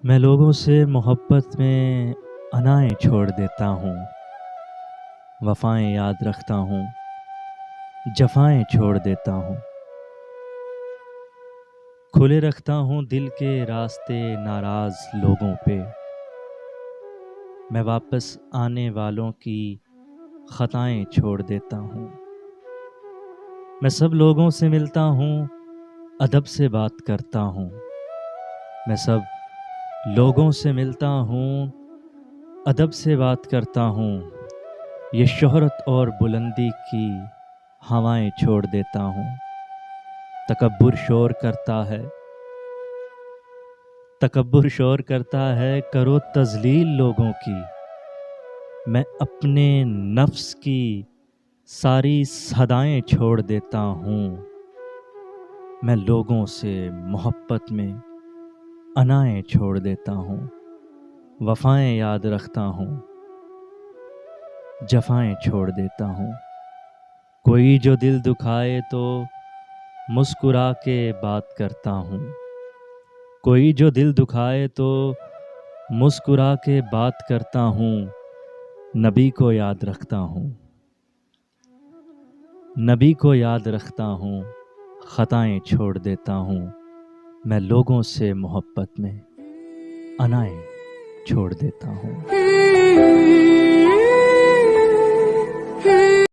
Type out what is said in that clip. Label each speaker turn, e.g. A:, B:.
A: میں لوگوں سے محبت میں انائیں چھوڑ دیتا ہوں، وفائیں یاد رکھتا ہوں، جفائیں چھوڑ دیتا ہوں۔ کھلے رکھتا ہوں دل کے راستے ناراض لوگوں پہ، میں واپس آنے والوں کی خطائیں چھوڑ دیتا ہوں۔ میں سب لوگوں سے ملتا ہوں، ادب سے بات کرتا ہوں، میں سب لوگوں سے ملتا ہوں، ادب سے بات کرتا ہوں۔ یہ شہرت اور بلندی کی ہوائیں چھوڑ دیتا ہوں۔ تکبر شور کرتا ہے، تکبر شور کرتا ہے، کرو تذلیل لوگوں کی۔ میں اپنے نفس کی ساری صدائیں چھوڑ دیتا ہوں۔ میں لوگوں سے محبت میں انائیں چھوڑ دیتا ہوں، وفائیں یاد رکھتا ہوں، جفائیں چھوڑ دیتا ہوں۔ کوئی جو دل دکھائے تو مسکرا کے بات کرتا ہوں، کوئی جو دل دکھائے تو مسکرا کے بات کرتا ہوں۔ نبی کو یاد رکھتا ہوں، نبی کو یاد رکھتا ہوں، خطائیں چھوڑ دیتا ہوں۔ میں لوگوں سے محبت میں انائیں چھوڑ دیتا ہوں۔